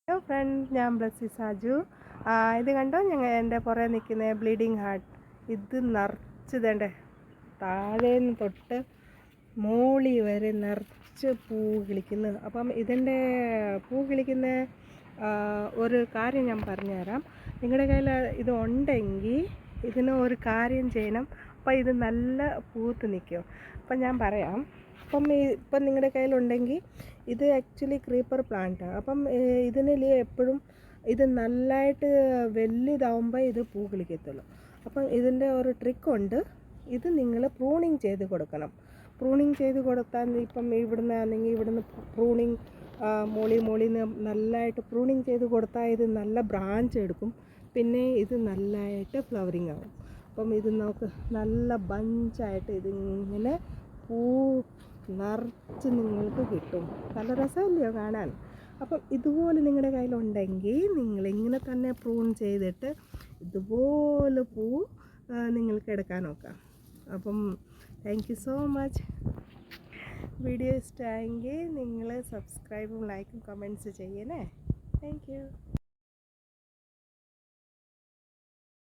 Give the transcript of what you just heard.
Hello friend, ഞാൻ ബ്ലസ്സി സാജു. ഇത് കണ്ടോ, എൻ്റെ പുറകെ നിൽക്കുന്ന ബ്ലീഡിങ് ഹാർട്ട്. ഇത് നിറച്ചതേണ്ടേ താഴേന്ന് തൊട്ട് മോളി വരെ നിറച്ച് പൂ കിളിക്കുന്നു. അപ്പം ഇതിൻ്റെ പൂ കിളിക്കുന്ന ഒരു കാര്യം ഞാൻ പറഞ്ഞുതരാം. നിങ്ങളുടെ കയ്യിൽ ഇത് ഉണ്ടെങ്കിൽ ഇതിന് ഒരു കാര്യം ചെയ്യണം. അപ്പം ഇത് നല്ല പൂത്ത് നിൽക്കും. അപ്പം ഞാൻ പറയാം. ഇപ്പം നിങ്ങളുടെ കയ്യിലുണ്ടെങ്കിൽ ഇത് ആക്ച്വലി ക്രീപ്പർ പ്ലാന്റാണ്. അപ്പം ഇതിന് എപ്പോഴും ഇത് നല്ലതായിട്ട് വലുതാവുമ്പോൾ ഇത് പൂ കിളിക്കത്തുള്ളൂ. അപ്പം ഇതിൻ്റെ ഒരു ട്രിക്കുണ്ട്. ഇത് നിങ്ങൾ പ്രൂണിങ് ചെയ്ത് കൊടുക്കണം. പ്രൂണിങ് ചെയ്ത് കൊടുത്താൽ ഇപ്പം ഇവിടുന്ന് ആണെങ്കിൽ ഇവിടുന്ന് പ്രൂണിങ് മോളിന്ന് നല്ലതായിട്ട് പ്രൂണിങ് ചെയ്ത് കൊടുത്താൽ ഇത് നല്ല ബ്രാഞ്ച് എടുക്കും. പിന്നെ ഇത് നല്ലതായിട്ട് ഫ്ലവറിങ് ആവും. അപ്പം ഇത് നമുക്ക് നല്ല ബഞ്ചായിട്ട് ഇതിങ്ങനെ പൂ നിറച്ച് നിങ്ങൾക്ക് കിട്ടും. നല്ല രസമല്ലയോ കാണാൻ? അപ്പം ഇതുപോലെ നിങ്ങളുടെ കയ്യിലുണ്ടെങ്കിൽ നിങ്ങളിങ്ങനെ തന്നെ പ്രൂൺ ചെയ്തിട്ട് ഇതുപോലെ പൂ നിങ്ങൾക്ക് എടുക്കാൻ നോക്കാം. അപ്പം thank you so much. Video ഇഷ്ടമായെങ്കിൽ നിങ്ങൾ സബ്സ്ക്രൈബും ലൈക്കും കമൻറ്റ്സ് ചെയ്യണേ. Thank you.